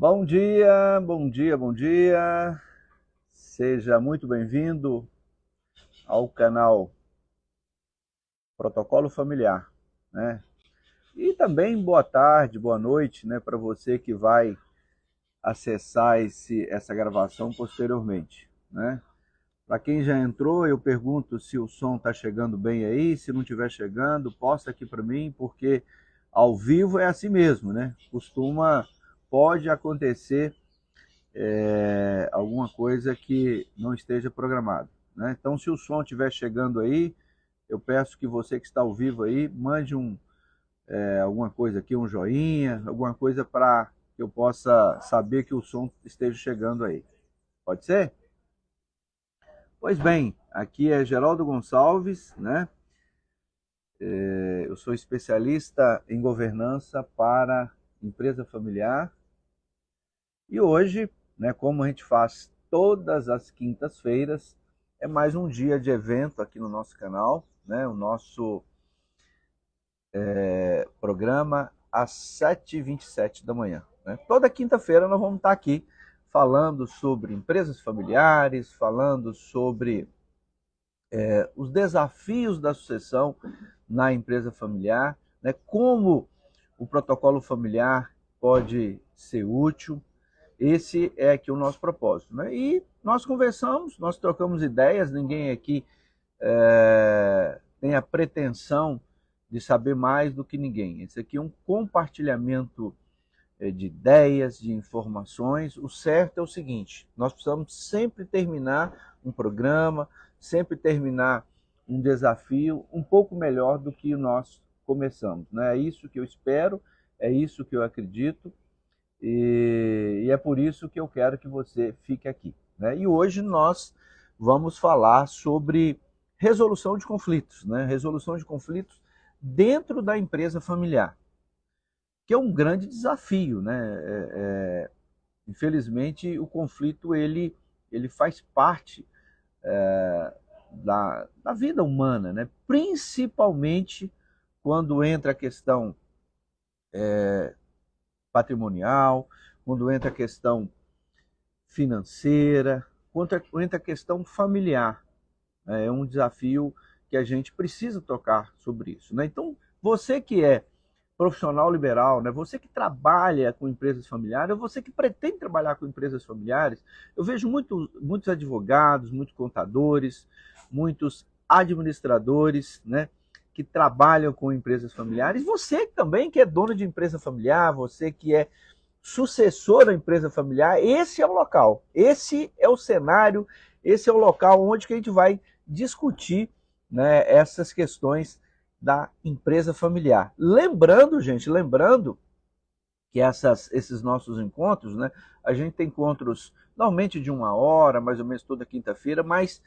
Bom dia, bom dia, bom dia. Seja muito bem-vindo ao canal Protocolo Familiar, né? E também boa tarde, boa noite, né, para você que vai acessar essa gravação posteriormente, né? Para quem já entrou, eu pergunto se o som está chegando bem aí. Se não estiver chegando, posta aqui para mim, porque ao vivo é assim mesmo, né? Pode acontecer alguma coisa que não esteja programado, né? Então, se o som estiver chegando aí, eu peço que você que está ao vivo aí, mande alguma coisa aqui, um joinha, alguma coisa para que eu possa saber que o som esteja chegando aí. Pode ser? Pois bem, aqui é Geraldo Gonçalves, né? Eu sou especialista em governança para empresa familiar e hoje, né, como a gente faz todas as quintas-feiras, é mais um dia de evento aqui no nosso canal, né? O nosso programa às 7h27 da manhã, né? Toda quinta-feira nós vamos estar aqui falando sobre empresas familiares, falando sobre os desafios da sucessão na empresa familiar, né? Como o protocolo familiar pode ser útil. Esse é aqui o nosso propósito, né? E nós conversamos, nós trocamos ideias, ninguém aqui tem a pretensão de saber mais do que ninguém. Esse aqui é um compartilhamento de ideias, de informações. O certo é o seguinte: nós precisamos sempre terminar um programa, sempre terminar um desafio um pouco melhor do que nós começamos, né? É isso que eu espero, é isso que eu acredito e é por isso que eu quero que você fique aqui, né? E hoje nós vamos falar sobre resolução de conflitos, né? Resolução de conflitos dentro da empresa familiar, que é um grande desafio, né? Infelizmente, o conflito ele faz parte da vida humana, né? Principalmente quando entra a questão patrimonial, quando entra a questão financeira, quando entra a questão familiar. É um desafio que a gente precisa tocar sobre isso, né? Então, você que é profissional liberal, né? Você que trabalha com empresas familiares, ou você que pretende trabalhar com empresas familiares, eu vejo muitos advogados, muitos contadores, muitos administradores, né? Que trabalham com empresas familiares. Você também que é dono de empresa familiar, você que é sucessor da empresa familiar, esse é o local, esse é o cenário, esse é o local onde que a gente vai discutir, né, essas questões da empresa familiar. Lembrando, gente, lembrando que esses nossos encontros, né, a gente tem encontros normalmente de 1 hora, mais ou menos toda quinta-feira, mas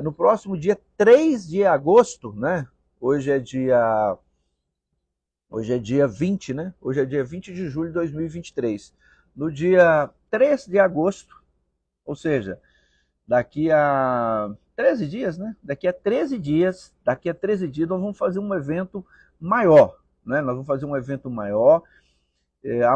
no próximo dia 3 de agosto, né, hoje é dia 20, né? Hoje é dia 20 de julho de 2023. No dia 3 de agosto, ou seja, daqui a 13 dias, né? Daqui a 13 dias nós vamos fazer um evento maior, né? Nós vamos fazer um evento maior,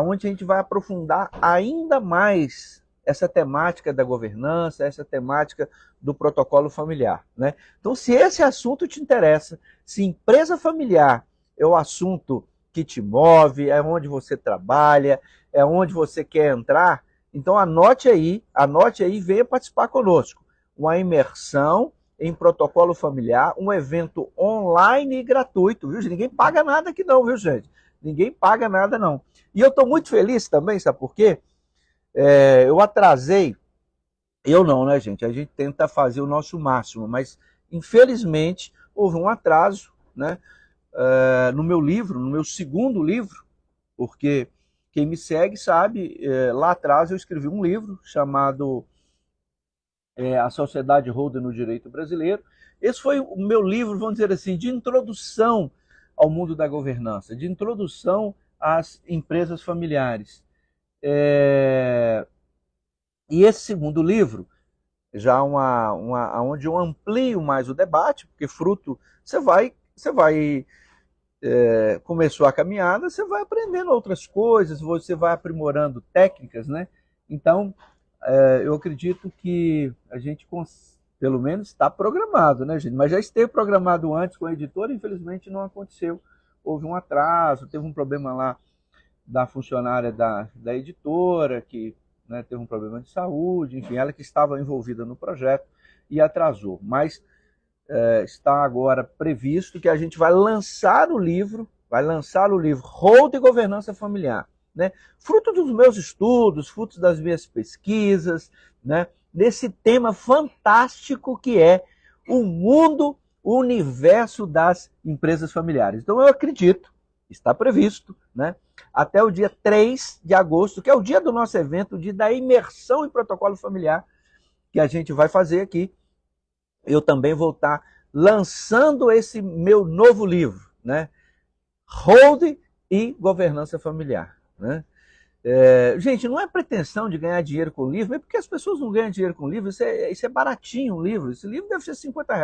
onde a gente vai aprofundar ainda mais essa temática da governança, essa temática do protocolo familiar, né? Então, se esse assunto te interessa, se empresa familiar é o assunto que te move, é onde você trabalha, é onde você quer entrar, então anote aí e venha participar conosco. Uma imersão em protocolo familiar, um evento online e gratuito, viu? Ninguém paga nada aqui não, viu, gente? Ninguém paga nada não. E eu estou muito feliz também, sabe por quê? Eu atrasei, eu não, né, gente? A gente tenta fazer o nosso máximo, mas infelizmente houve um atraso, né? No meu livro, no meu segundo livro, porque quem me segue sabe, lá atrás eu escrevi um livro chamado A Sociedade Holder no Direito Brasileiro. Esse foi o meu livro, vamos dizer assim, de introdução ao mundo da governança, de introdução às empresas familiares. E esse segundo livro, já onde eu amplio mais o debate, porque fruto, você vai começou a caminhada, você vai aprendendo outras coisas, você vai aprimorando técnicas, né? Então, eu acredito que a gente, pelo menos, está programado, né, gente? Mas já esteve programado antes com a editora, infelizmente não aconteceu. Houve um atraso, teve um problema lá da funcionária da editora, que, né, teve um problema de saúde, enfim, ela que estava envolvida no projeto e atrasou. Mas está agora previsto que a gente vai lançar o livro Hold e Governança Familiar, né? Fruto dos meus estudos, fruto das minhas pesquisas, né? Desse tema fantástico que é o mundo, o universo das empresas familiares. Então eu acredito, está previsto, né? Até o dia 3 de agosto, que é o dia do nosso evento, o dia da imersão em protocolo familiar, que a gente vai fazer aqui, eu também vou estar lançando esse meu novo livro, né? Hold e Governança Familiar, né? Gente, não é pretensão de ganhar dinheiro com o livro, é porque as pessoas não ganham dinheiro com o livro, isso é baratinho um livro, esse livro deve ser R$ 50,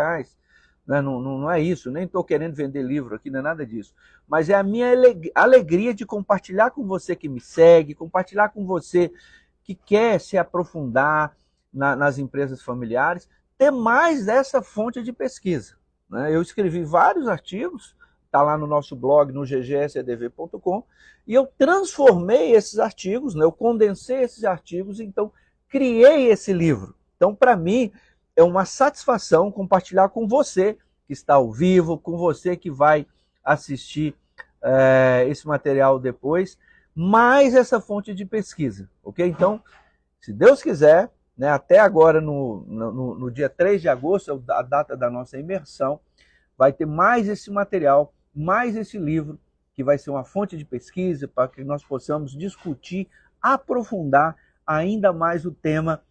né? Não é isso, nem estou querendo vender livro aqui, não é nada disso, mas é a minha alegria de compartilhar com você que me segue, compartilhar com você que quer se aprofundar nas empresas familiares, ter mais dessa fonte de pesquisa, né? Eu escrevi vários artigos, está lá no nosso blog, no ggscdv.com, e eu transformei esses artigos, né? Eu condensei esses artigos, então criei esse livro. Então, para mim, é uma satisfação compartilhar com você que está ao vivo, com você que vai assistir esse material depois, mais essa fonte de pesquisa, ok? Então, se Deus quiser, né, até agora, no dia 3 de agosto, a data da nossa imersão, vai ter mais esse material, mais esse livro, que vai ser uma fonte de pesquisa para que nós possamos discutir, aprofundar ainda mais o tema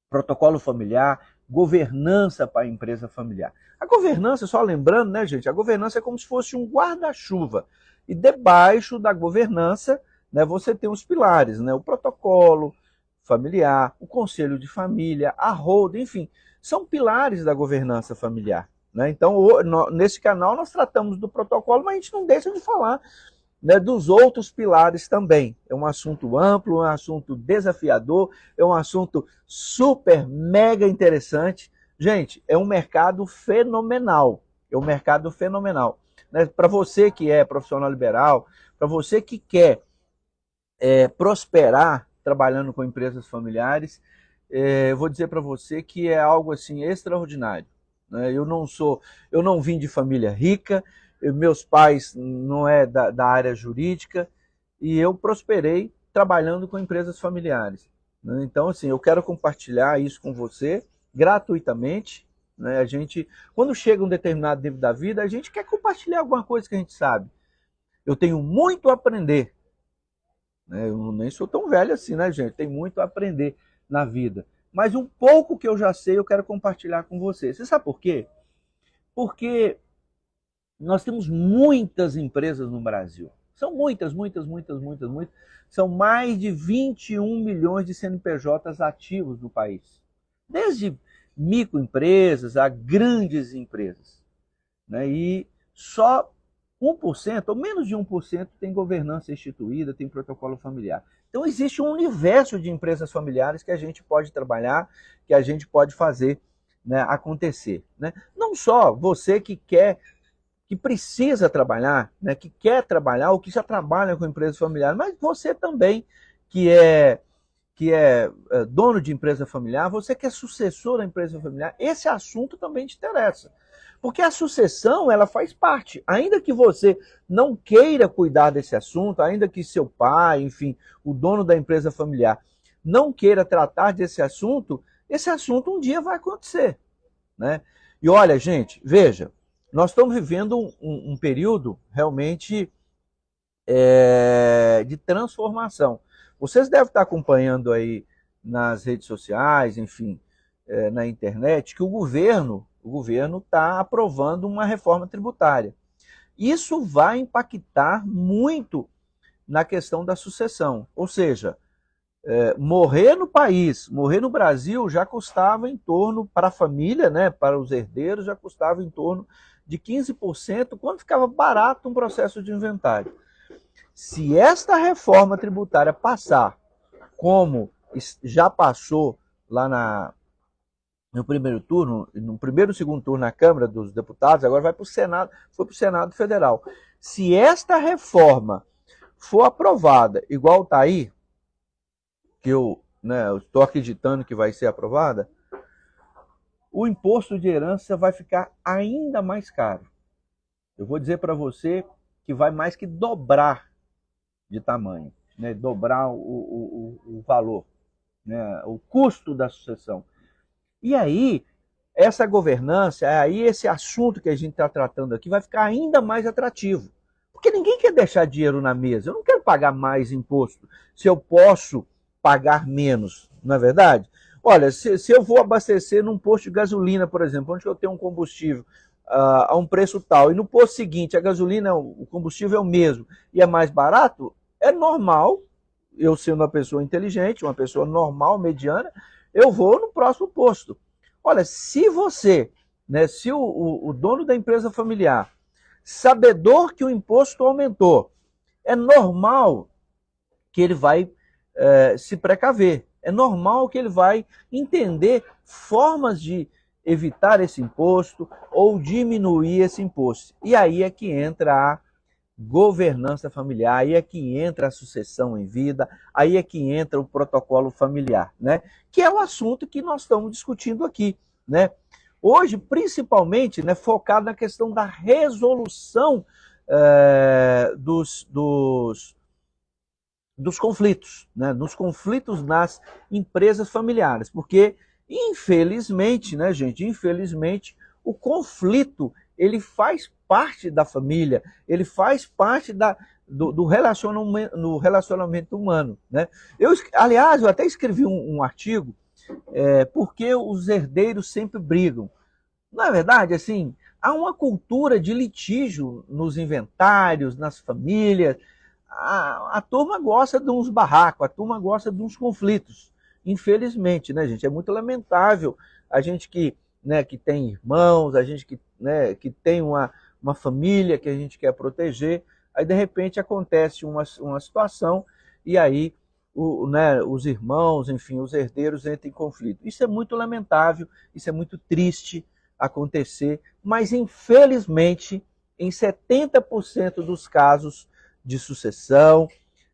protocolo familiar, governança para a empresa familiar. A governança, só lembrando, né, gente, a governança é como se fosse um guarda-chuva. E debaixo da governança, né, você tem os pilares, né, o protocolo familiar, o conselho de família, a holding, enfim, são pilares da governança familiar, né? Então, nesse canal nós tratamos do protocolo, mas a gente não deixa de falar, né, dos outros pilares também. É um assunto amplo, é um assunto desafiador, é um assunto super, mega interessante. Gente, é um mercado fenomenal, é um mercado fenomenal, né? Para você que é profissional liberal, para você que quer prosperar trabalhando com empresas familiares, eu vou dizer para você que é algo assim extraordinário, né? Eu não vim de família rica, meus pais não é da área jurídica, e eu prosperei trabalhando com empresas familiares, né? Então, assim, eu quero compartilhar isso com você gratuitamente, né? A gente, quando chega um determinado nível da vida, a gente quer compartilhar alguma coisa que a gente sabe. Eu tenho muito a aprender, né? Eu nem sou tão velho assim, né, gente? Tem muito a aprender na vida. Mas um pouco que eu já sei, eu quero compartilhar com você. Você sabe por quê? Porque nós temos muitas empresas no Brasil. São muitas, muitas, muitas, muitas, muitas. São mais de 21 milhões de CNPJs ativos no país. Desde microempresas a grandes empresas, né? E só 1%, ou menos de 1%, tem governança instituída, tem protocolo familiar. Então existe um universo de empresas familiares que a gente pode trabalhar, que a gente pode fazer, né, acontecer, né? Não só você que quer, que precisa trabalhar, né, que quer trabalhar ou que já trabalha com empresas familiares, mas você também que é dono de empresa familiar, você que é sucessor da empresa familiar, esse assunto também te interessa. Porque a sucessão, ela faz parte. Ainda que você não queira cuidar desse assunto, ainda que seu pai, enfim, o dono da empresa familiar, não queira tratar desse assunto, esse assunto um dia vai acontecer, né? E olha, gente, veja, nós estamos vivendo um período realmente de transformação. Vocês devem estar acompanhando aí nas redes sociais, enfim, na internet, que o governo está aprovando uma reforma tributária. Isso vai impactar muito na questão da sucessão. Ou seja, morrer no país, morrer no Brasil já custava em torno, para a família, né, para os herdeiros, já custava em torno de 15% quando ficava barato um processo de inventário. Se esta reforma tributária passar, como já passou lá no primeiro turno, no primeiro e segundo turno na Câmara dos Deputados, agora vai para o Senado, foi para o Senado Federal. Se esta reforma for aprovada, igual está aí, que eu estou acreditando que vai ser aprovada, o imposto de herança vai ficar ainda mais caro. Eu vou dizer para você que vai mais que dobrar de tamanho, né? Dobrar o valor, né? O custo da sucessão. E aí, essa governança, aí esse assunto que a gente está tratando aqui vai ficar ainda mais atrativo. Porque ninguém quer deixar dinheiro na mesa. Eu não quero pagar mais imposto se eu posso pagar menos, não é verdade? Olha, se eu vou abastecer num posto de gasolina, por exemplo, onde eu tenho um combustível a um preço tal, e no posto seguinte a gasolina, o combustível é o mesmo e é mais barato, é normal, eu sendo uma pessoa inteligente, uma pessoa normal, mediana, eu vou no próximo posto. Olha, se você, né, se o dono da empresa familiar, sabedor que o imposto aumentou, é normal que ele vai se precaver. É normal que ele vai entender formas de evitar esse imposto ou diminuir esse imposto. E aí é que entra a governança familiar, aí é que entra a sucessão em vida, aí é que entra o protocolo familiar, né? Que é o assunto que nós estamos discutindo aqui, né? Hoje, principalmente, né, focado na questão da resolução dos conflitos, né? Nos conflitos nas empresas familiares, porque infelizmente, né, gente, infelizmente o conflito ele faz parte da família, ele faz parte do relacionamento humano, né? Aliás, eu até escrevi um artigo, por que os herdeiros sempre brigam. Não é verdade? Assim, há uma cultura de litígio nos inventários, nas famílias. A turma gosta de uns barracos, a turma gosta de uns conflitos. Infelizmente, né, gente? É muito lamentável a gente que tem irmãos, a gente que tem uma família que a gente quer proteger, aí de repente acontece uma situação e aí os irmãos, enfim, os herdeiros entram em conflito. Isso é muito lamentável, isso é muito triste acontecer, mas infelizmente em 70% dos casos de sucessão,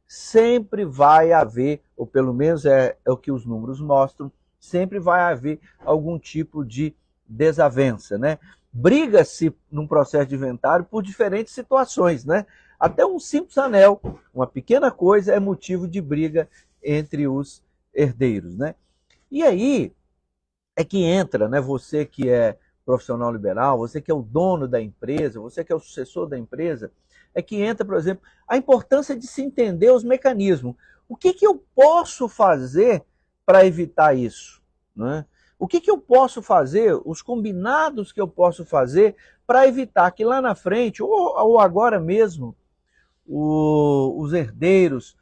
sempre vai haver, ou pelo menos é o que os números mostram, sempre vai haver algum tipo de desavença, né? Briga-se num processo de inventário por diferentes situações, né? Até um simples anel, uma pequena coisa, é motivo de briga entre os herdeiros, né? E aí é que entra, né? Você que é profissional liberal, você que é o dono da empresa, você que é o sucessor da empresa, é que entra, por exemplo, a importância de se entender os mecanismos. O que eu posso fazer para evitar isso? Né? O que eu posso fazer, os combinados que eu posso fazer para evitar que lá na frente, ou agora mesmo, os herdeiros,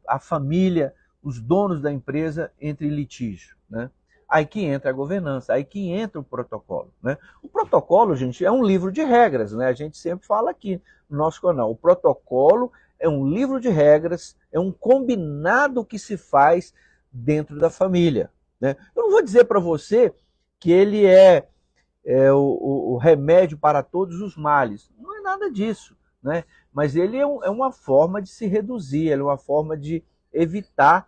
a família, os donos da empresa entrem em litígio, né? Aí que entra a governança, aí que entra o protocolo, né? O protocolo, gente, é um livro de regras, né? A gente sempre fala aqui no nosso canal. O protocolo é um livro de regras, é um combinado que se faz dentro da família, né? Eu não vou dizer para você que ele é o remédio para todos os males. Não é nada disso, né? Mas ele é uma forma de se reduzir, ele é uma forma de evitar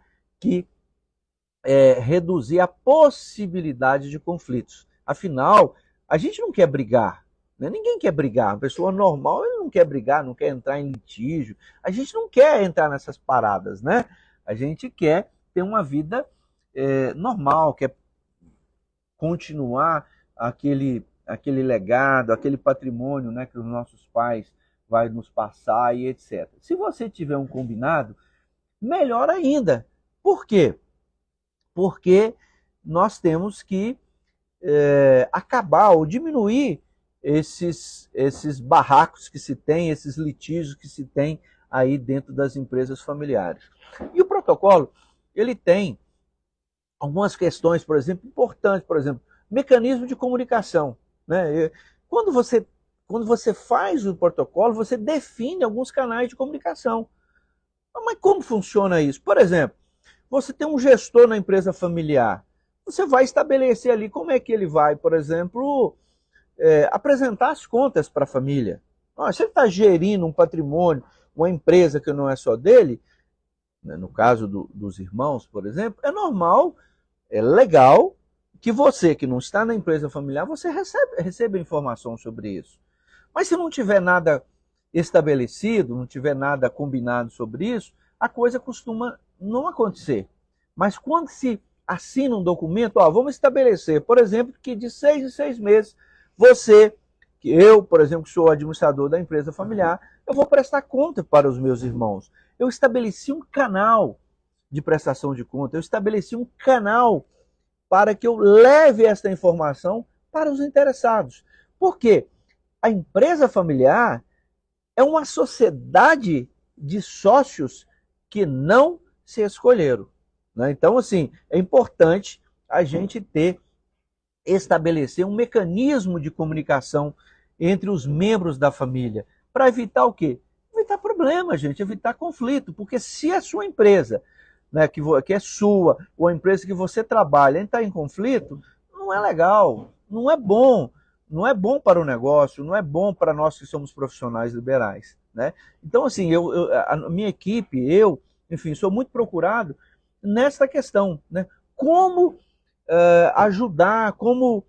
reduzir a possibilidade de conflitos. Afinal, a gente não quer brigar, né? Ninguém quer brigar. Uma pessoa normal ele não quer brigar, não quer entrar em litígio. A gente não quer entrar nessas paradas, né? A gente quer ter uma vida normal, quer continuar aquele legado, aquele patrimônio, né, que os nossos pais vai nos passar e etc. Se você tiver um combinado, melhor ainda. Por quê? Porque nós temos que acabar ou diminuir esses barracos que se tem, esses litígios que se tem aí dentro das empresas familiares. E o protocolo, ele tem algumas questões, por exemplo, importantes, por exemplo, mecanismo de comunicação, né? Quando você quando você faz o protocolo, você define alguns canais de comunicação. Mas como funciona isso? Por exemplo, você tem um gestor na empresa familiar. Você vai estabelecer ali como é que ele vai, por exemplo, apresentar as contas para a família. Se ele está gerindo um patrimônio, uma empresa que não é só dele, né, no caso dos irmãos, por exemplo, é normal, é legal que você, que não está na empresa familiar, você receba informação sobre isso. Mas se não tiver nada estabelecido, não tiver nada combinado sobre isso, a coisa costuma não acontecer. Mas quando se assina um documento, vamos estabelecer, por exemplo, que de 6 em 6 meses, você, que eu, por exemplo, que sou administrador da empresa familiar, eu vou prestar conta para os meus irmãos. Eu estabeleci um canal de prestação de conta, eu estabeleci um canal para que eu leve esta informação para os interessados. Por quê? A empresa familiar é uma sociedade de sócios que não se escolheram. Né? Então, assim, é importante a gente estabelecer um mecanismo de comunicação entre os membros da família, para evitar o quê? Evitar problema, gente, evitar conflito, porque se a sua empresa, né, que é sua, ou a empresa que você trabalha, está em conflito, não é legal, não é bom. Não é bom para o negócio, não é bom para nós que somos profissionais liberais. Né? Então, assim, a minha equipe, enfim, sou muito procurado nessa questão. Né? Como ajudar, como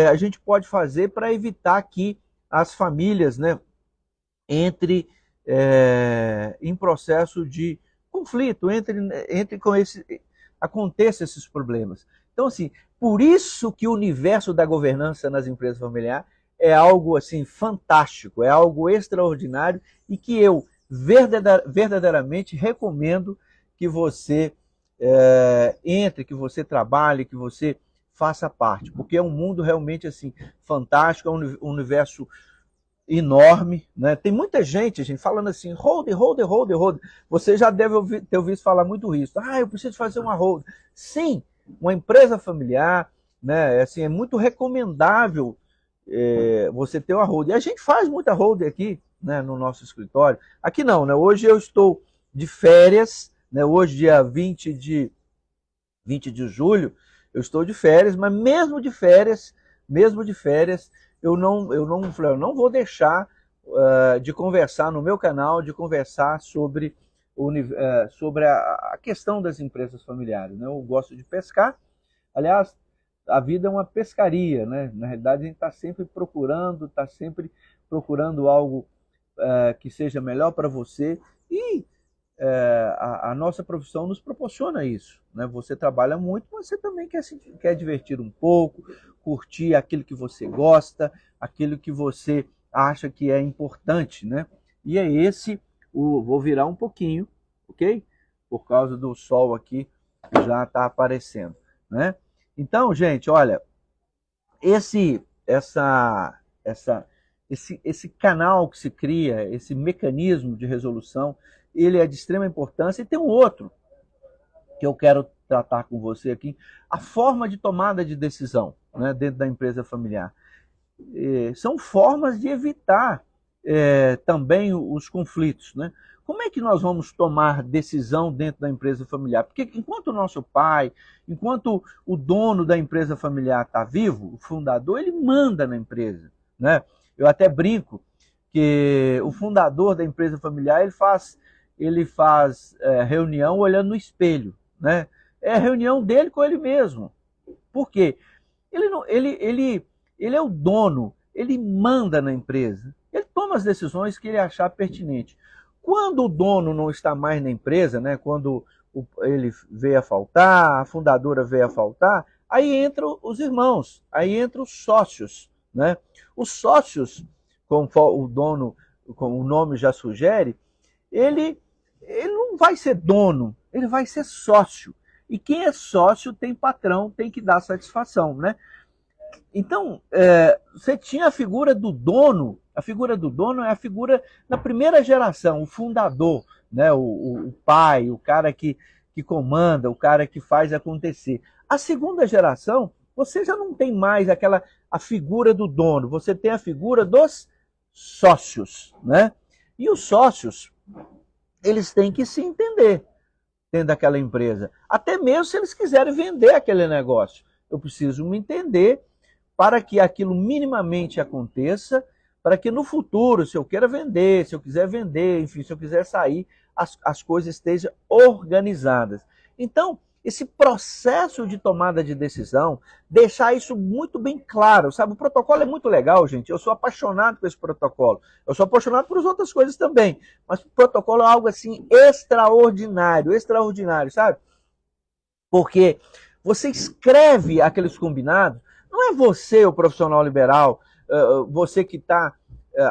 a gente pode fazer para evitar que as famílias, né, em processo de conflito, aconteçam esses problemas. Então, assim, por isso que o universo da governança nas empresas familiares é algo assim fantástico, é algo extraordinário e que eu verdadeiramente recomendo que você entre, que você trabalhe, que você faça parte, porque é um mundo realmente assim fantástico, é um universo enorme, né? Tem muita gente falando assim, hold. Você já deve ter ouvido falar muito isso. Eu preciso fazer uma hold. Sim, uma empresa familiar, né? Assim, é muito recomendável você ter uma hold. E a gente faz muita hold aqui, né, no nosso escritório. Aqui não, né? Hoje eu estou de férias, né? Hoje, dia 20 de julho, eu estou de férias, mas mesmo de férias, eu não vou deixar de conversar no meu canal, de conversar sobre a questão das empresas familiares. Né? Eu gosto de pescar, aliás, a vida é uma pescaria, né? Na realidade a gente está sempre procurando algo que seja melhor para você e a nossa profissão nos proporciona isso. Né? Você trabalha muito, mas você também quer divertir um pouco, curtir aquilo que você gosta, aquilo que você acha que é importante. Né? E é vou virar um pouquinho, ok? Por causa do sol aqui já está aparecendo. Né? Então, gente, olha, esse canal que se cria, esse mecanismo de resolução, ele é de extrema importância. E tem um outro que eu quero tratar com você aqui, a forma de tomada de decisão, né, dentro da empresa familiar. São formas de evitar também os conflitos. Né? Como é que nós vamos tomar decisão dentro da empresa familiar? Porque enquanto o nosso pai, enquanto o dono da empresa familiar está vivo, o fundador, ele manda na empresa. Né? Eu até brinco que o fundador da empresa familiar, ele faz reunião olhando no espelho. Né? É a reunião dele com ele mesmo. Por quê? Ele é o dono, ele manda na empresa. Ele toma as decisões que ele achar pertinente. Quando o dono não está mais na empresa, né, quando ele veio a faltar, a fundadora veio a faltar, aí entram os irmãos, aí entram os sócios. Né? Os sócios, como o nome já sugere, ele não vai ser dono, ele vai ser sócio. E quem é sócio tem patrão, tem que dar satisfação. Né? Então, você tinha a figura do dono. A figura do dono é a figura da primeira geração, o fundador, né? o pai, o cara que comanda, o cara que faz acontecer. A segunda geração, você já não tem mais a figura do dono, você tem a figura dos sócios, né? E os sócios, eles têm que se entender dentro daquela empresa. Até mesmo se eles quiserem vender aquele negócio. Eu preciso me entender para que aquilo minimamente aconteça, para que no futuro, se eu queira vender, se eu quiser vender, enfim, se eu quiser sair, as coisas estejam organizadas. Então, esse processo de tomada de decisão, deixar isso muito bem claro, sabe? O protocolo é muito legal, gente. Eu sou apaixonado por esse protocolo. Eu sou apaixonado por outras coisas também. Mas o protocolo é algo assim extraordinário, extraordinário, sabe? Porque você escreve aqueles combinados, não é você, o profissional liberal, você que está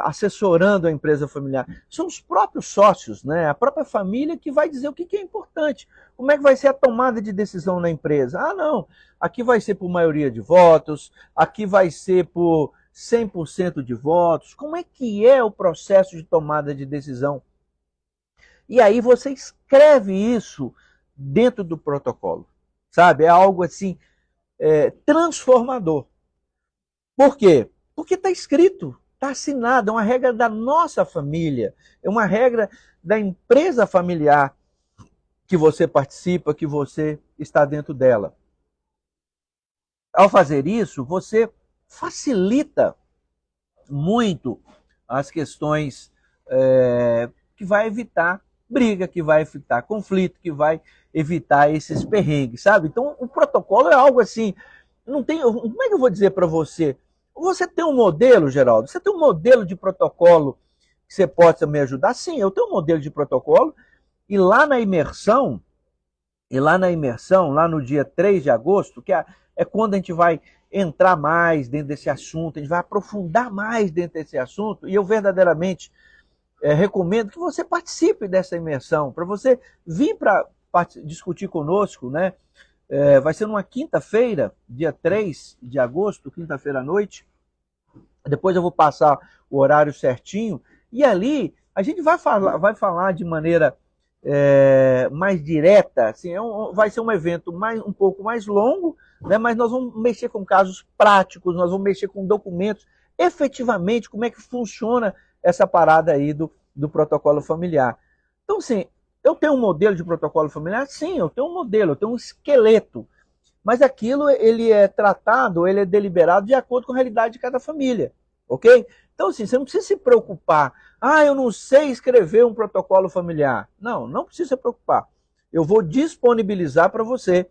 assessorando a empresa familiar, são os próprios sócios, né? A própria família que vai dizer o que é importante. Como é que vai ser a tomada de decisão na empresa? Ah, não, aqui vai ser por maioria de votos, aqui vai ser por 100% de votos. Como é que é o processo de tomada de decisão? E aí você escreve isso dentro do protocolo, sabe? É algo assim transformador. Por quê? Porque está escrito, está assinado, é uma regra da nossa família, é uma regra da empresa familiar que você participa, que você está dentro dela. Ao fazer isso, você facilita muito as questões que vai evitar briga, que vai evitar conflito, que vai evitar esses perrengues, sabe? Então, o protocolo é algo assim, não tem, como é que eu vou dizer para você? Você tem um modelo, Geraldo? Você tem um modelo de protocolo que você possa me ajudar? Sim, eu tenho um modelo de protocolo e lá na imersão, lá no dia 3 de agosto, que é quando a gente vai entrar mais dentro desse assunto, a gente vai aprofundar mais dentro desse assunto, e eu verdadeiramente recomendo que você participe dessa imersão, para você vir para discutir conosco, né? Vai ser numa quinta-feira, dia 3 de agosto, quinta-feira à noite. Depois eu vou passar o horário certinho. E ali a gente vai falar de maneira mais direta. Assim, vai ser um evento um pouco mais longo, né? Mas nós vamos mexer com casos práticos, nós vamos mexer com documentos. Efetivamente, como é que funciona essa parada aí do protocolo familiar. Então, assim, eu tenho um modelo de protocolo familiar? Sim, eu tenho um modelo, eu tenho um esqueleto. Mas aquilo, ele é tratado, ele é deliberado de acordo com a realidade de cada família, ok? Então, assim, você não precisa se preocupar. Ah, eu não sei escrever um protocolo familiar. Não, não precisa se preocupar. Eu vou disponibilizar para você,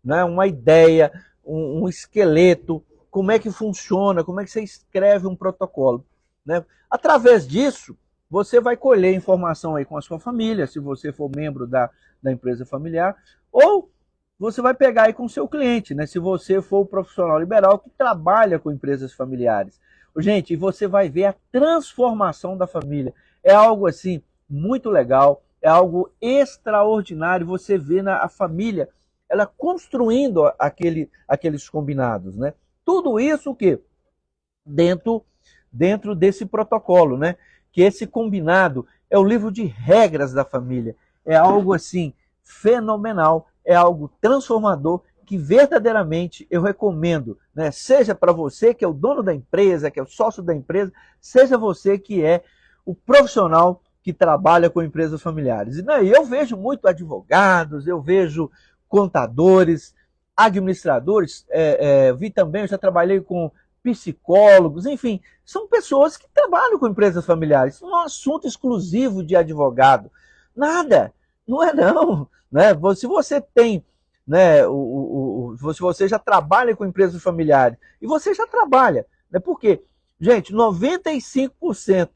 né, uma ideia, um esqueleto, como é que funciona, como é que você escreve um protocolo, né? Através disso, você vai colher informação aí com a sua família, se você for membro da empresa familiar, ou você vai pegar aí com o seu cliente, né? Se você for o profissional liberal que trabalha com empresas familiares. Gente, você vai ver a transformação da família. É algo assim muito legal, é algo extraordinário. Você vê a família, ela construindo aqueles combinados, né? Tudo isso o quê? Dentro desse protocolo, né? Que esse combinado é o livro de regras da família. É algo assim fenomenal, é algo transformador que verdadeiramente eu recomendo, né? Seja para você que é o dono da empresa, que é o sócio da empresa, seja você que é o profissional que trabalha com empresas familiares. E eu vejo muito advogados, eu vejo contadores, administradores, vi também, eu já trabalhei com psicólogos, enfim, são pessoas que trabalham com empresas familiares. Isso não é um assunto exclusivo de advogado. Nada, não é não. Né? Se você tem, né, se você já trabalha com empresas familiares, e você já trabalha, né? Porque, gente, 95%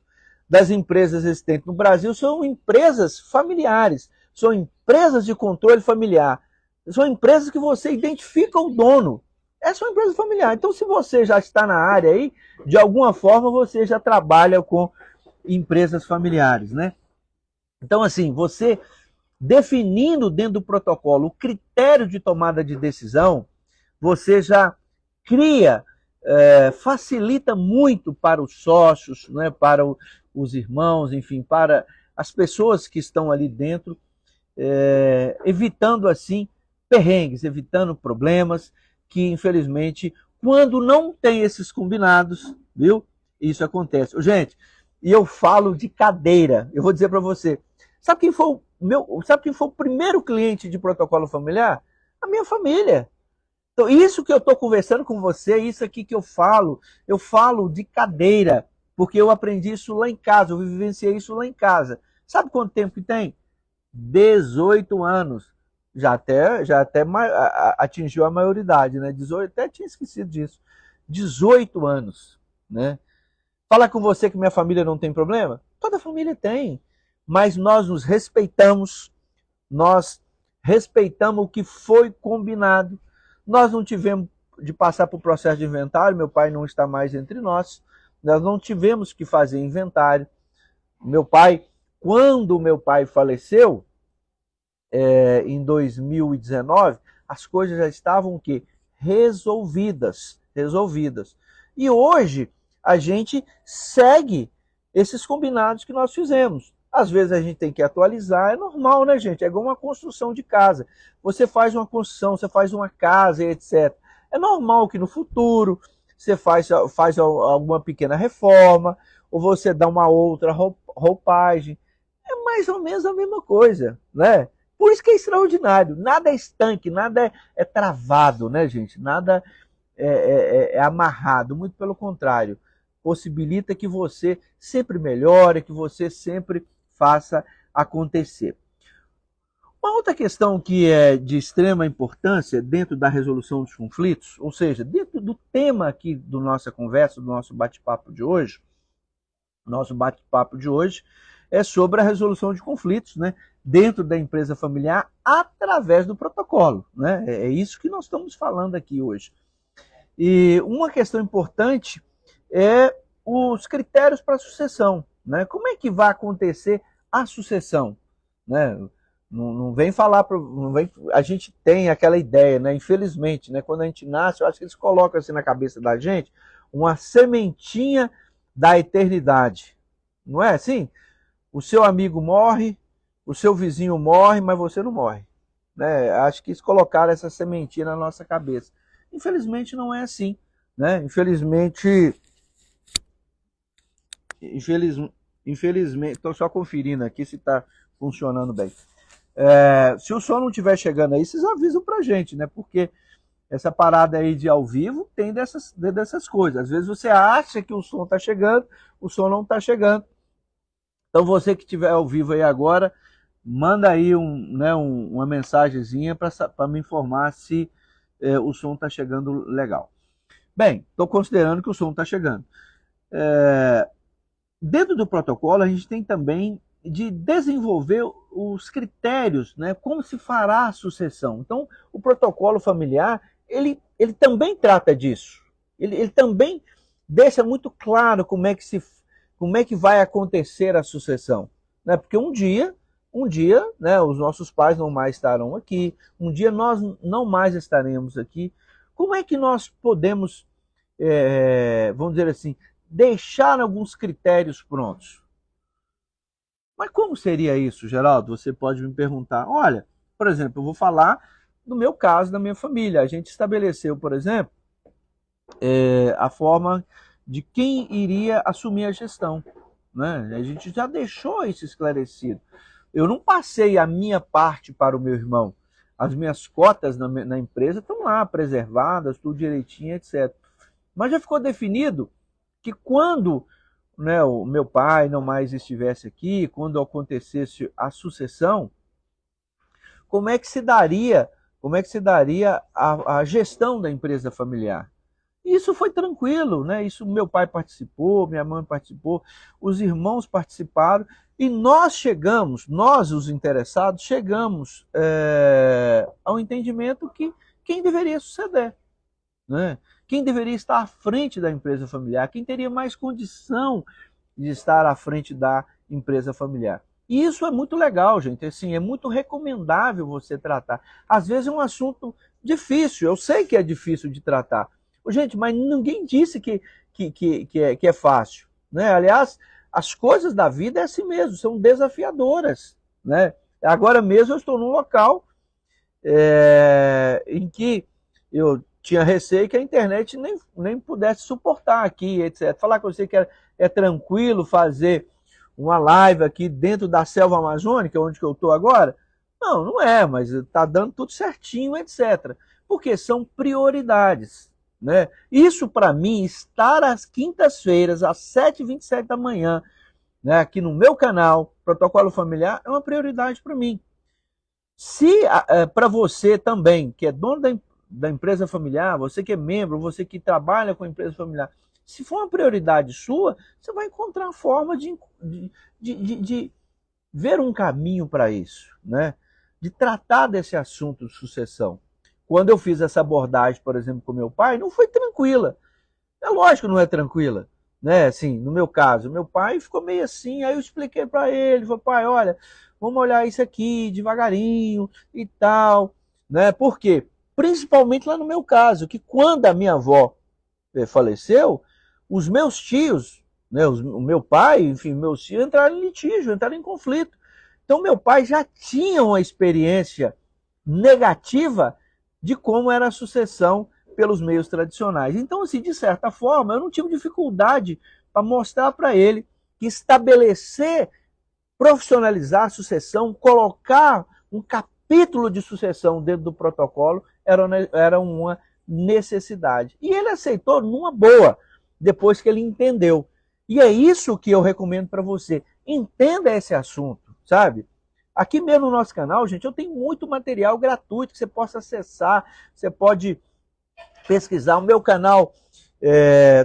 das empresas existentes no Brasil são empresas familiares, são empresas de controle familiar, são empresas que você identifica o dono. Essa é uma empresa familiar. Então, se você já está na área aí, de alguma forma você já trabalha com empresas familiares, né? Então, assim, você definindo dentro do protocolo o critério de tomada de decisão, você já cria, facilita muito para os sócios, né, para os irmãos, enfim, para as pessoas que estão ali dentro, evitando assim perrengues, evitando problemas que, infelizmente, quando não tem esses combinados, viu? isso acontece. Gente, e eu falo de cadeira. Eu vou dizer para você. Sabe quem foi o primeiro cliente de protocolo familiar? A minha família. Então, isso que eu estou conversando com você, isso aqui que eu falo de cadeira, porque eu aprendi isso lá em casa, eu vivenciei isso lá em casa. Sabe quanto tempo que tem? 18 anos. Já até atingiu a maioridade, né? 18, até tinha esquecido disso. 18 anos, né? Falar com você que minha família não tem problema? Toda família tem. Mas nós nos respeitamos, nós respeitamos o que foi combinado. Nós não tivemos de passar por processo de inventário, meu pai não está mais entre nós. Nós não tivemos que fazer inventário. Meu pai, quando meu pai faleceu, em 2019, as coisas já estavam o quê? Resolvidas. E hoje a gente segue esses combinados que nós fizemos. Às vezes a gente tem que atualizar, é normal, né, gente? É igual uma construção de casa. Você faz uma construção, você faz uma casa, etc. É normal que no futuro você faz alguma pequena reforma, ou você dá uma outra roupagem. É mais ou menos a mesma coisa, né? Por isso que é extraordinário. Nada é estanque, nada é travado, né, gente? Nada é amarrado. Muito pelo contrário. Possibilita que você sempre melhore, que você sempre faça acontecer. Uma outra questão que é de extrema importância dentro da resolução dos conflitos, ou seja, dentro do tema aqui da nossa conversa, do nosso bate-papo de hoje, é sobre a resolução de conflitos, né, dentro da empresa familiar através do protocolo, né? É isso que nós estamos falando aqui hoje. E uma questão importante é os critérios para a sucessão, né? Como é que vai acontecer a sucessão, né? Não vem falar, a gente tem aquela ideia, né? Infelizmente, né? Quando a gente nasce, eu acho que eles colocam assim na cabeça da gente uma sementinha da eternidade, não é assim? O seu amigo morre, o seu vizinho morre, mas você não morre, né? Acho que eles colocaram essa sementinha na nossa cabeça. Infelizmente não é assim, né? Infelizmente, estou só conferindo aqui se está funcionando bem. Se o som não estiver chegando aí, vocês avisam pra gente, né? Porque essa parada aí de ao vivo tem dessas coisas. Às vezes você acha que o som está chegando, o som não está chegando. Então você que estiver ao vivo aí agora, manda aí uma mensagenzinha para me informar se o som está chegando legal. Bem, estou considerando que o som está chegando. Dentro do protocolo, a gente tem também de desenvolver os critérios, né, como se fará a sucessão. Então, o protocolo familiar, ele também trata disso. Ele também deixa muito claro como é que vai acontecer a sucessão. Né? Porque um dia, né, os nossos pais não mais estarão aqui, um dia nós não mais estaremos aqui. Como é que nós podemos, vamos dizer assim, deixar alguns critérios prontos? Mas como seria isso, Geraldo? Você pode me perguntar. Olha, por exemplo, eu vou falar do meu caso, da minha família. A gente estabeleceu, por exemplo, a forma de quem iria assumir a gestão, né? A gente já deixou isso esclarecido. Eu não passei a minha parte para o meu irmão. As minhas cotas na empresa estão lá, preservadas, tudo direitinho, etc. Mas já ficou definido que quando, né, o meu pai não mais estivesse aqui, quando acontecesse a sucessão, como é que se daria a gestão da empresa familiar? Isso foi tranquilo, né? Isso meu pai participou, minha mãe participou, os irmãos participaram e nós os interessados, chegamos ao entendimento que quem deveria suceder, né? Quem deveria estar à frente da empresa familiar, quem teria mais condição de estar à frente da empresa familiar. E isso é muito legal, gente. Assim, é muito recomendável você tratar. Às vezes é um assunto difícil, eu sei que é difícil de tratar. Gente, mas ninguém disse que é fácil, né? Aliás, as coisas da vida é assim mesmo, são desafiadoras, né? Agora mesmo eu estou num local em que eu tinha receio que a internet nem pudesse suportar aqui, etc. Falar com você que é tranquilo fazer uma live aqui dentro da selva amazônica, onde que eu estou agora? Não, não é, mas está dando tudo certinho, etc. Porque são prioridades. Né? Isso, para mim, estar às quintas-feiras, às 7h27 da manhã, né, aqui no meu canal, Protocolo Familiar, é uma prioridade para mim. Se para você também, que é dono da empresa familiar, você que é membro, você que trabalha com a empresa familiar, se for uma prioridade sua, você vai encontrar a forma de ver um caminho para isso, né? De tratar desse assunto de sucessão. Quando eu fiz essa abordagem, por exemplo, com meu pai, não foi tranquila. É lógico que não é tranquila. Né? Assim, no meu caso, meu pai ficou meio assim, aí eu expliquei para ele, falei, pai, olha, vamos olhar isso aqui devagarinho e tal. Né? Por quê? Principalmente lá no meu caso, que quando a minha avó faleceu, os meus tios, né, o meu pai, enfim, meus tios entraram em litígio, entraram em conflito. Então meu pai já tinha uma experiência negativa de como era a sucessão pelos meios tradicionais. Então, assim, de certa forma, eu não tive dificuldade para mostrar para ele que estabelecer, profissionalizar a sucessão, colocar um capítulo de sucessão dentro do protocolo era uma necessidade. E ele aceitou numa boa, depois que ele entendeu. E é isso que eu recomendo para você. Entenda esse assunto, sabe? Aqui mesmo no nosso canal, gente, eu tenho muito material gratuito que você possa acessar, você pode pesquisar. O meu canal,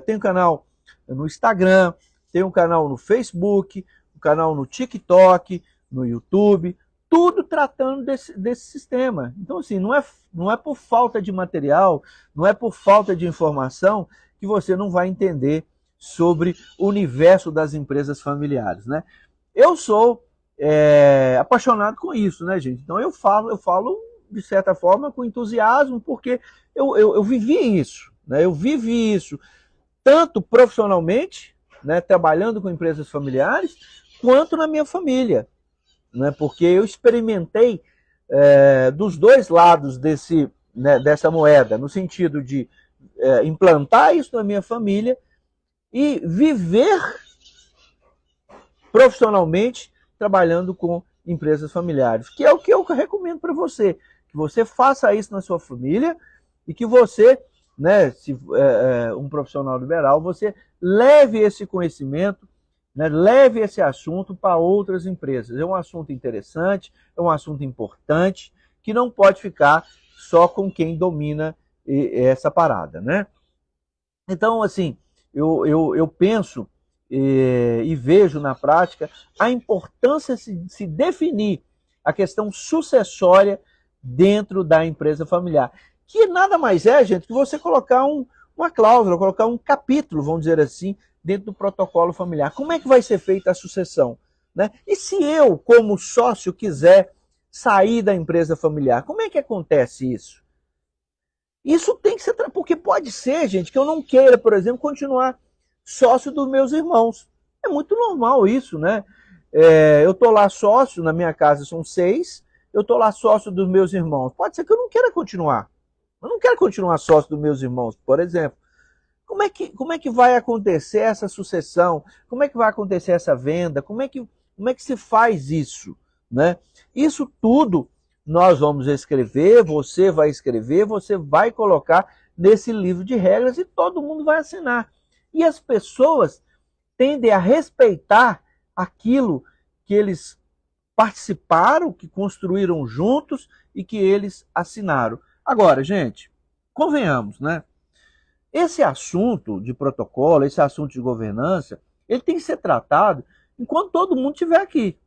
tem um canal no Instagram, tem um canal no Facebook, um canal no TikTok, no YouTube, tudo tratando desse sistema. Então, assim, não é por falta de material, não é por falta de informação que você não vai entender sobre o universo das empresas familiares, né? Eu sou apaixonado com isso, né, gente? Então eu falo de certa forma com entusiasmo, porque eu vivi isso, né? Eu vivi isso tanto profissionalmente, né, trabalhando com empresas familiares, quanto na minha família, né? Porque eu experimentei dos dois lados dessa moeda, no sentido de implantar isso na minha família e viver profissionalmente trabalhando com empresas familiares, que é o que eu recomendo para você, que você faça isso na sua família e que você, né, se um profissional liberal, você leve esse conhecimento, né, leve esse assunto para outras empresas. É um assunto interessante, é um assunto importante, que não pode ficar só com quem domina essa parada, né? Então, assim, eu penso e vejo na prática a importância de se definir a questão sucessória dentro da empresa familiar. Que nada mais é, gente, que você colocar uma cláusula, colocar um capítulo, vamos dizer assim, dentro do protocolo familiar. Como é que vai ser feita a sucessão? Né? E se eu, como sócio, quiser sair da empresa familiar, como é que acontece isso? Isso tem que ser... Porque pode ser, gente, que eu não queira, por exemplo, continuar sócio dos meus irmãos. É muito normal isso, né? Eu estou lá sócio, na minha casa são 6, eu estou lá sócio dos meus irmãos. Pode ser que eu não queira continuar. Eu não quero continuar sócio dos meus irmãos, por exemplo. Como é que vai acontecer essa sucessão? Como é que vai acontecer essa venda? Como é que se faz isso? Né? Isso tudo nós vamos escrever, você vai colocar nesse livro de regras e todo mundo vai assinar. E as pessoas tendem a respeitar aquilo que eles participaram, que construíram juntos e que eles assinaram. Agora, gente, convenhamos, né? Esse assunto de protocolo, esse assunto de governança, ele tem que ser tratado enquanto todo mundo estiver aqui.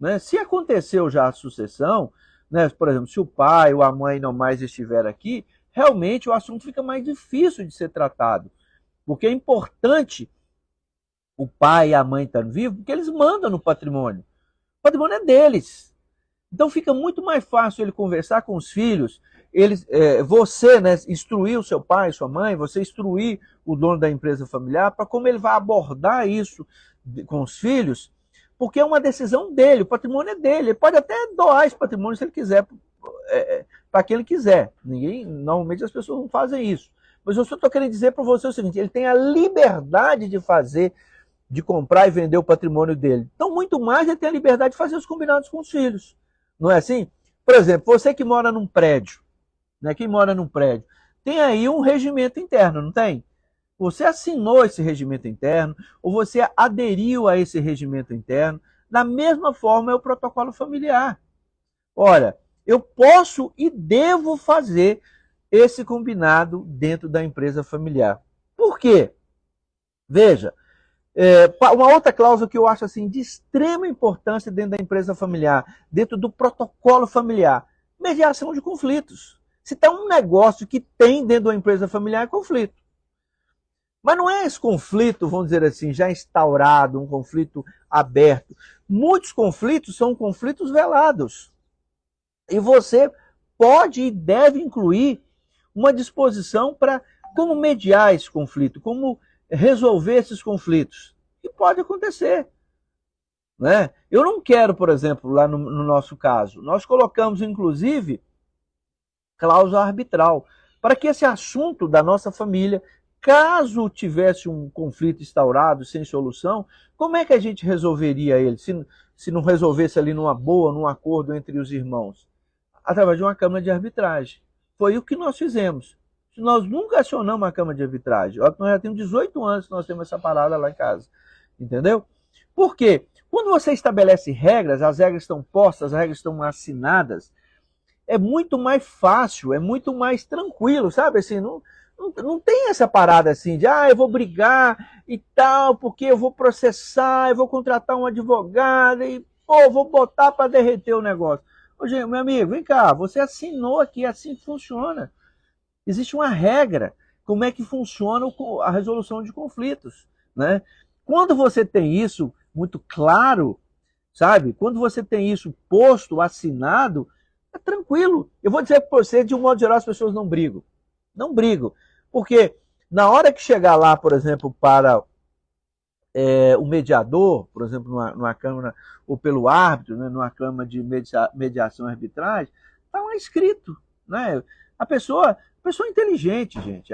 Né? Se aconteceu já a sucessão, né? Por exemplo, se o pai ou a mãe não mais estiver aqui, realmente o assunto fica mais difícil de ser tratado. Porque é importante o pai e a mãe estarem vivos, porque eles mandam no patrimônio. O patrimônio é deles. Então fica muito mais fácil ele conversar com os filhos, você, né, instruir o seu pai, sua mãe, você instruir o dono da empresa familiar para como ele vai abordar isso com os filhos, porque é uma decisão dele, o patrimônio é dele. Ele pode até doar esse patrimônio se ele quiser para quem ele quiser. Normalmente as pessoas não fazem isso. Mas eu só estou querendo dizer para você o seguinte, ele tem a liberdade de fazer, de comprar e vender o patrimônio dele. Então, muito mais, ele tem a liberdade de fazer os combinados com os filhos. Não é assim? Por exemplo, você que mora num prédio, né? Quem mora num prédio, tem aí um regimento interno, não tem? Você assinou esse regimento interno, ou você aderiu a esse regimento interno. Da mesma forma é o protocolo familiar. Olha, eu posso e devo fazer esse combinado dentro da empresa familiar. Por quê? Veja, uma outra cláusula que eu acho assim, de extrema importância dentro da empresa familiar, dentro do protocolo familiar, mediação de conflitos. Se tem um negócio que tem dentro da empresa familiar, é conflito. Mas não é esse conflito, vamos dizer assim, já instaurado, um conflito aberto. Muitos conflitos são conflitos velados. E você pode e deve incluir uma disposição para como mediar esse conflito, como resolver esses conflitos. E pode acontecer. Né? Eu não quero, por exemplo, lá no nosso caso, nós colocamos, inclusive, cláusula arbitral, para que esse assunto da nossa família, caso tivesse um conflito instaurado, sem solução, como é que a gente resolveria ele, se não resolvesse ali numa boa, num acordo entre os irmãos? Através de uma câmara de arbitragem. Foi o que nós fizemos. Nós nunca acionamos a câmara de arbitragem. Nós já temos 18 anos que nós temos essa parada lá em casa. Entendeu? Por quê? Quando você estabelece regras, as regras estão postas, as regras estão assinadas, é muito mais fácil, é muito mais tranquilo, sabe? Assim, não tem essa parada assim de, eu vou brigar e tal, porque eu vou processar, eu vou contratar um advogado e, vou botar para derreter o negócio. Ô, gente, meu amigo, vem cá, você assinou aqui, assim que funciona. Existe uma regra, como é que funciona a resolução de conflitos, né? Quando você tem isso muito claro, sabe? Quando você tem isso posto, assinado, é tranquilo. Eu vou dizer para você, de um modo geral, as pessoas não brigam. Não brigam. Porque na hora que chegar lá, por exemplo, para o mediador, por exemplo, numa câmara, ou pelo árbitro, né, numa câmara de mediação e arbitragem, está lá escrito. Né? A pessoa é inteligente, gente.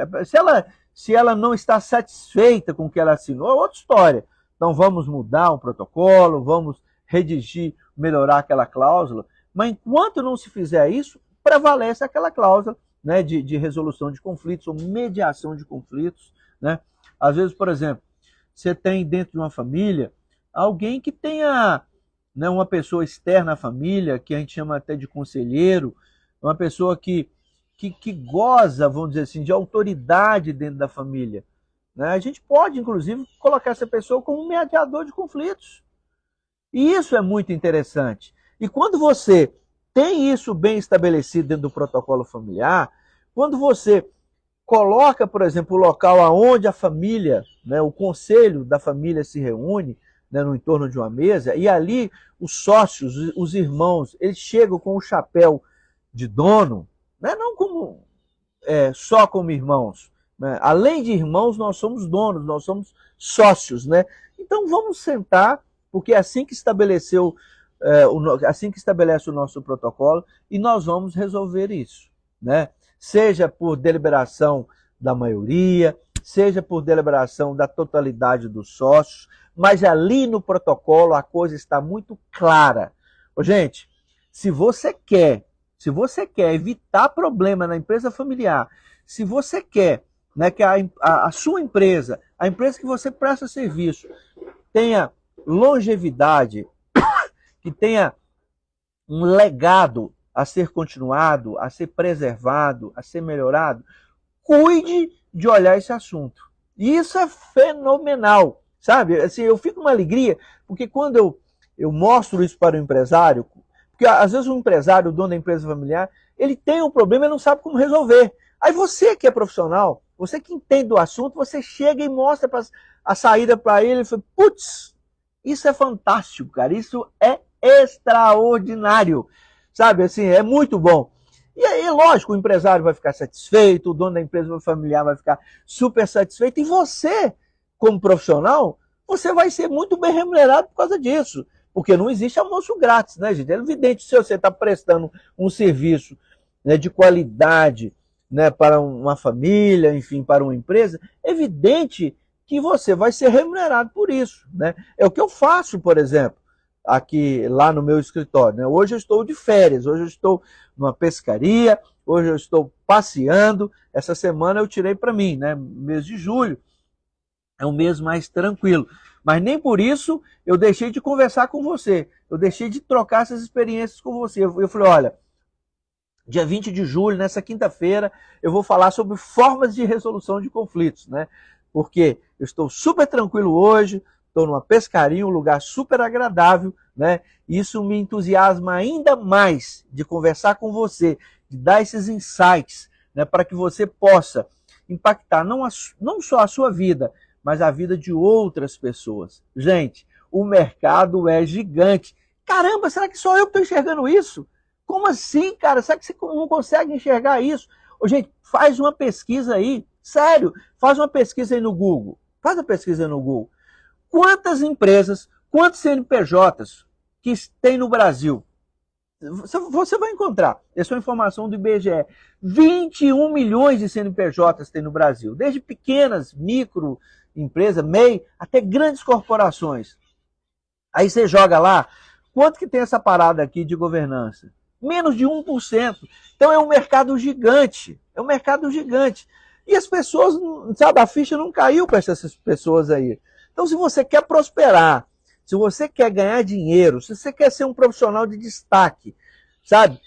Se ela não está satisfeita com o que ela assinou, é outra história. Então vamos mudar um protocolo, vamos redigir, melhorar aquela cláusula. Mas enquanto não se fizer isso, prevalece aquela cláusula, né, de resolução de conflitos ou mediação de conflitos. Né? Às vezes, por exemplo, você tem dentro de uma família alguém que tenha, né, uma pessoa externa à família, que a gente chama até de conselheiro, uma pessoa que goza, vamos dizer assim, de autoridade dentro da família. Né? A gente pode, inclusive, colocar essa pessoa como um mediador de conflitos. E isso é muito interessante. E quando você tem isso bem estabelecido dentro do protocolo familiar, quando você coloca, por exemplo, o local aonde a família, né, o conselho da família se reúne, né, no entorno de uma mesa, e ali os sócios, os irmãos, eles chegam com o chapéu de dono, né, não como só como irmãos. Né? Além de irmãos, nós somos donos, nós somos sócios. Né? Então vamos sentar, porque é assim que estabeleceu, assim que estabelece o nosso protocolo, e nós vamos resolver isso. Né? Seja por deliberação da maioria, seja por deliberação da totalidade dos sócios, mas ali no protocolo a coisa está muito clara. Ô, gente, se você quer evitar problema na empresa familiar, se você quer, né, que a sua empresa, a empresa que você presta serviço, tenha longevidade, que tenha um legado a ser continuado, a ser preservado, a ser melhorado, cuide de olhar esse assunto. E isso é fenomenal, sabe? Assim, eu fico uma alegria, porque quando eu mostro isso para o empresário, porque às vezes o empresário, o dono da empresa familiar, ele tem um problema e não sabe como resolver. Aí você que é profissional, você que entende do assunto, você chega e mostra a saída para ele e fala, putz, isso é fantástico, cara, isso é extraordinário. Sabe, assim, é muito bom. E aí, lógico, o empresário vai ficar satisfeito, o dono da empresa familiar vai ficar super satisfeito, e você, como profissional, você vai ser muito bem remunerado por causa disso. Porque não existe almoço grátis, né, gente? É evidente, se você está prestando um serviço né, de qualidade, né, para uma família, enfim, para uma empresa, é evidente que você vai ser remunerado por isso, né? É o que eu faço, por exemplo, aqui lá no meu escritório, né? Hoje eu estou de férias, hoje eu estou numa pescaria, hoje eu estou passeando. Essa semana eu tirei para mim, né? Mês de julho é um mês mais tranquilo. Mas nem por isso eu deixei de conversar com você. Eu deixei de trocar essas experiências com você. Eu falei, olha, dia 20 de julho, nessa quinta-feira, eu vou falar sobre formas de resolução de conflitos, né? Porque eu estou super tranquilo hoje, estou numa pescaria, um lugar super agradável, né? Isso me entusiasma ainda mais de conversar com você, de dar esses insights, né? Para que você possa impactar não só a sua vida, mas a vida de outras pessoas. Gente, o mercado é gigante. Caramba, será que só eu que estou enxergando isso? Como assim, cara? Será que você não consegue enxergar isso? Ô, gente, faz uma pesquisa aí. Sério, faz uma pesquisa aí no Google. Faz a pesquisa aí no Google. Quantas empresas, quantos CNPJs que tem no Brasil? Você vai encontrar. Essa é uma informação do IBGE. 21 milhões de CNPJs tem no Brasil. Desde pequenas, micro empresas, MEI, até grandes corporações. Aí você joga lá, quanto que tem essa parada aqui de governança? Menos de 1%. Então é um mercado gigante. É um mercado gigante. E as pessoas, sabe, a ficha não caiu para essas pessoas aí. Então, se você quer prosperar, se você quer ganhar dinheiro, se você quer ser um profissional de destaque, sabe,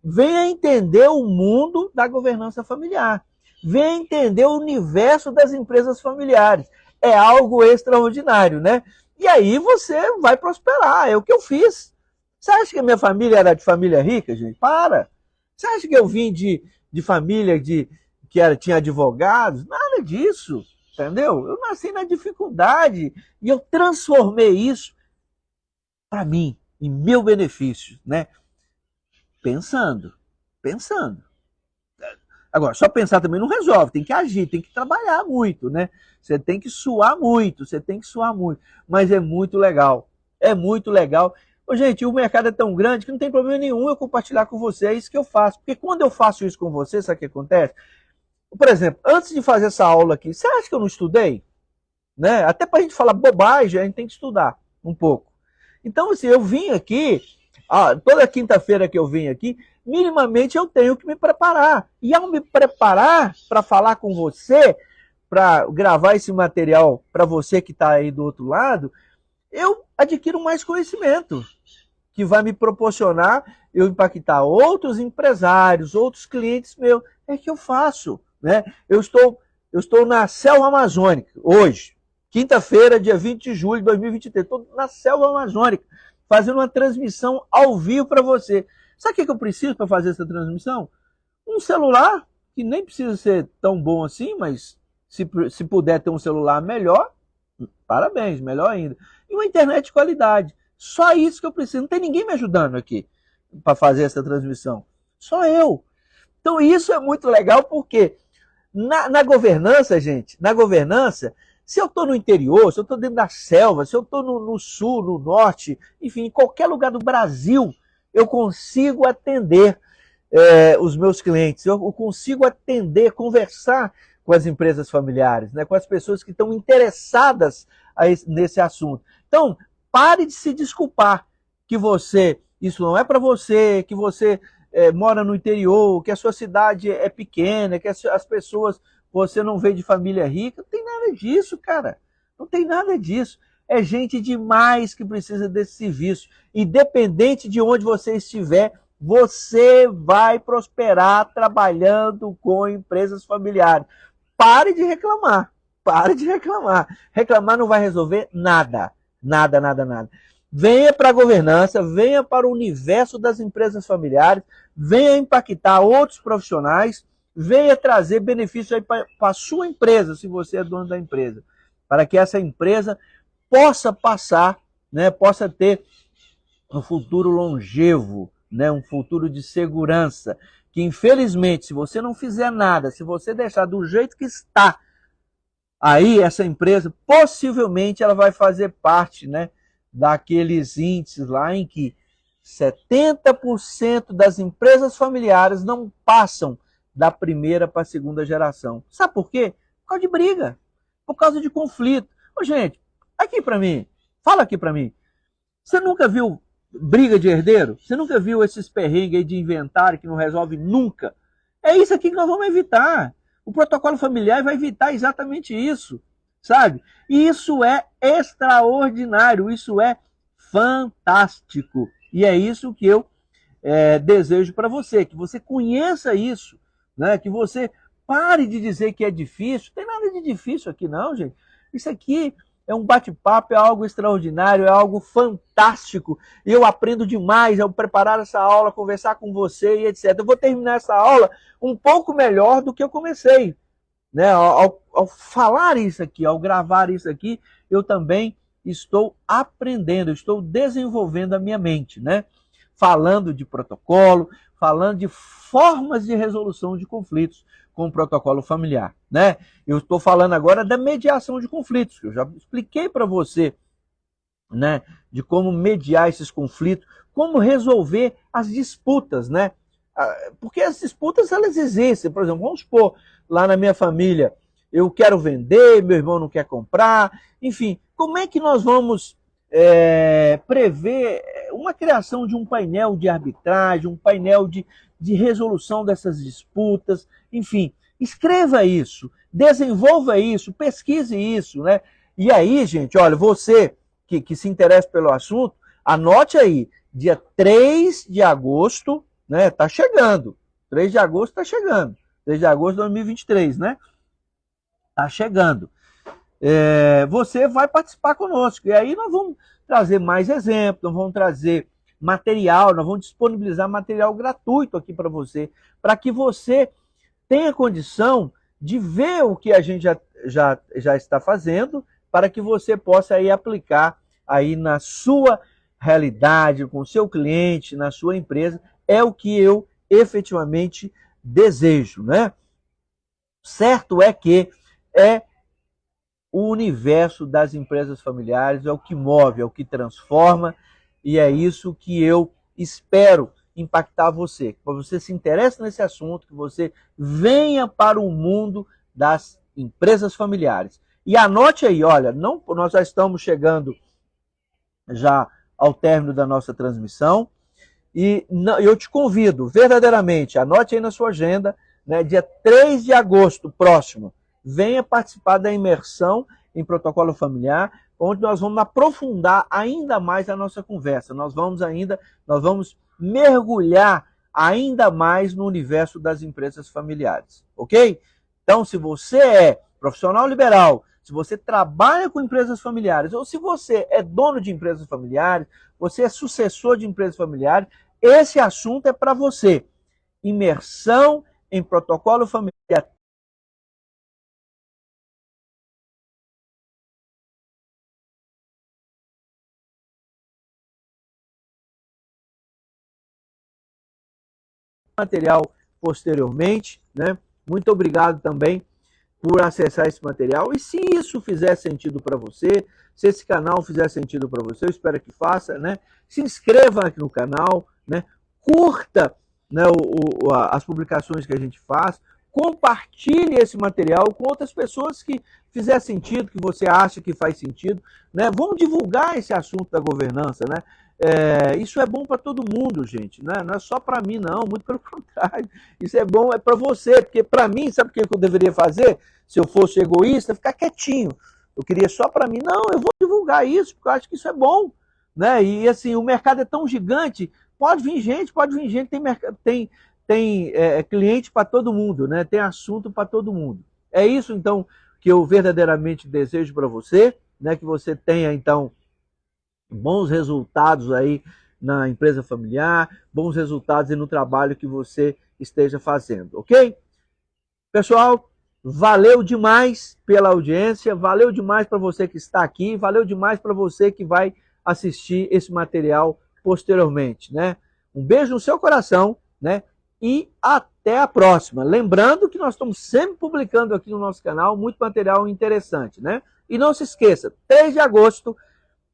venha entender o mundo da governança familiar. Venha entender o universo das empresas familiares. É algo extraordinário, né? E aí você vai prosperar. É o que eu fiz. Você acha que a minha família era de família rica, gente? Para! Você acha que eu vim de família tinha advogados? Nada disso, entendeu? Eu nasci na dificuldade e eu transformei isso para mim, em meu benefício, né? Pensando. Agora, só pensar também não resolve, tem que agir, tem que trabalhar muito, né? Você tem que suar muito, mas é muito legal, é muito legal. Ô, gente, o mercado é tão grande que não tem problema nenhum eu compartilhar com você, é isso que eu faço. Porque quando eu faço isso com você, sabe o que acontece? Por exemplo, antes de fazer essa aula aqui, você acha que eu não estudei? Né? Até para a gente falar bobagem, a gente tem que estudar um pouco. Então, assim, eu vim aqui, toda quinta-feira que eu vim aqui, minimamente eu tenho que me preparar. E ao me preparar para falar com você, para gravar esse material para você que está aí do outro lado, eu adquiro mais conhecimento, que vai me proporcionar eu impactar outros empresários, outros clientes meus. É que eu faço, né? Eu estou na selva amazônica hoje, quinta-feira, dia 20 de julho de 2023. Estou na selva amazônica, fazendo uma transmissão ao vivo para você. Sabe o que eu preciso para fazer essa transmissão? Um celular, que nem precisa ser tão bom assim, mas se puder ter um celular melhor, parabéns, melhor ainda. E uma internet de qualidade. Só isso que eu preciso. Não tem ninguém me ajudando aqui para fazer essa transmissão. Só eu. Então isso é muito legal porque na governança, gente, na governança, se eu estou no interior, se eu estou dentro da selva, se eu estou no sul, no norte, enfim, em qualquer lugar do Brasil, eu consigo atender os meus clientes, eu consigo atender, conversar com as empresas familiares, né, com as pessoas que estão interessadas nesse assunto. Então, pare de se desculpar que isso não é para você, que você mora no interior, que a sua cidade é pequena, que as pessoas, você não veio de família rica. Não tem nada disso, cara. Não tem nada disso. É gente demais que precisa desse serviço. Independente de onde você estiver, você vai prosperar trabalhando com empresas familiares. Pare de reclamar. Pare de reclamar. Reclamar não vai resolver nada. Nada, nada, nada. Venha para a governança, venha para o universo das empresas familiares, venha impactar outros profissionais, venha trazer benefícios aí para a sua empresa, se você é dono da empresa, para que essa empresa possa passar, né, possa ter um futuro longevo, né, um futuro de segurança, que infelizmente, se você não fizer nada, se você deixar do jeito que está, aí essa empresa, possivelmente, ela vai fazer parte, né, daqueles índices lá em que 70% das empresas familiares não passam da primeira para a segunda geração. Sabe por quê? Por causa de briga, por causa de conflito. Ô, gente, aqui para mim, fala aqui para mim. Você nunca viu briga de herdeiro? Você nunca viu esses perrengues aí de inventário que não resolve nunca? É isso aqui que nós vamos evitar. O protocolo familiar vai evitar exatamente isso, sabe? E isso é extraordinário, isso é fantástico. E é isso que eu desejo para você, que você conheça isso, né? Que você pare de dizer que é difícil. Não tem nada de difícil aqui não, gente. Isso aqui é um bate-papo, é algo extraordinário, é algo fantástico. E eu aprendo demais ao preparar essa aula, conversar com você e etc. Eu vou terminar essa aula um pouco melhor do que eu comecei. Né? Ao falar isso aqui, ao gravar isso aqui, eu também estou aprendendo, estou desenvolvendo a minha mente, né? Falando de protocolo, falando de formas de resolução de conflitos com o protocolo familiar, né? Eu estou falando agora da mediação de conflitos, que eu já expliquei para você, né? De como mediar esses conflitos, como resolver as disputas, né? Porque as disputas, elas existem. Por exemplo, vamos supor, lá na minha família, eu quero vender, meu irmão não quer comprar, enfim, como é que nós vamos prever uma criação de um painel de arbitragem, um painel de resolução dessas disputas, enfim, escreva isso, desenvolva isso, pesquise isso, né? E aí, gente, olha, você que se interessa pelo assunto, anote aí, dia 3 de agosto, né? Tá chegando, 3 de agosto tá chegando, 3 de agosto de 2023, né? Tá chegando. Você vai participar conosco. E aí nós vamos trazer mais exemplos, nós vamos trazer material, nós vamos disponibilizar material gratuito aqui para você, para que você tenha condição de ver o que a gente já está fazendo, para que você possa aí aplicar aí na sua realidade, com o seu cliente, na sua empresa. É o que eu efetivamente desejo, né? Certo é que o universo das empresas familiares é o que move, é o que transforma, e é isso que eu espero impactar você. Que você se interesse nesse assunto, que você venha para o mundo das empresas familiares. E anote aí, olha, nós já estamos chegando já ao término da nossa transmissão, e eu te convido, verdadeiramente, anote aí na sua agenda, né, dia 3 de agosto próximo, venha participar da imersão em protocolo familiar, onde nós vamos aprofundar ainda mais a nossa conversa. Nós vamos mergulhar ainda mais no universo das empresas familiares, ok? Então, se você é profissional liberal, se você trabalha com empresas familiares, ou se você é dono de empresas familiares, você é sucessor de empresas familiares, esse assunto é para você. Imersão em protocolo familiar. Material posteriormente, né? Muito obrigado também por acessar esse material. E se isso fizer sentido para você, se esse canal fizer sentido para você, eu espero que faça, né? Se inscreva aqui no canal, né? Curta, né, as publicações que a gente faz, compartilhe esse material com outras pessoas que fizer sentido, que você acha que faz sentido, né? Vamos divulgar esse assunto da governança, né? Isso é bom para todo mundo, gente, né? Não é só para mim, não, muito pelo contrário. Isso é bom para você, porque para mim, sabe o que eu deveria fazer? Se eu fosse egoísta, ficar quietinho. Eu queria só para mim. Não, eu vou divulgar isso, porque eu acho que isso é bom, né? E assim, o mercado é tão gigante, pode vir gente, tem cliente para todo mundo, né? Tem assunto para todo mundo. É isso, então, que eu verdadeiramente desejo para você, né? Que você tenha, então, bons resultados aí na empresa familiar, bons resultados aí no trabalho que você esteja fazendo, ok? Pessoal, valeu demais pela audiência, valeu demais para você que está aqui, valeu demais para você que vai assistir esse material posteriormente, né? Um beijo no seu coração, né? E até a próxima. Lembrando que nós estamos sempre publicando aqui no nosso canal muito material interessante, né? E não se esqueça, 3 de agosto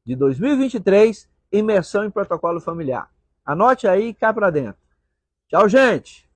de 2023, imersão em protocolo familiar. Anote aí e cai para dentro. Tchau, gente!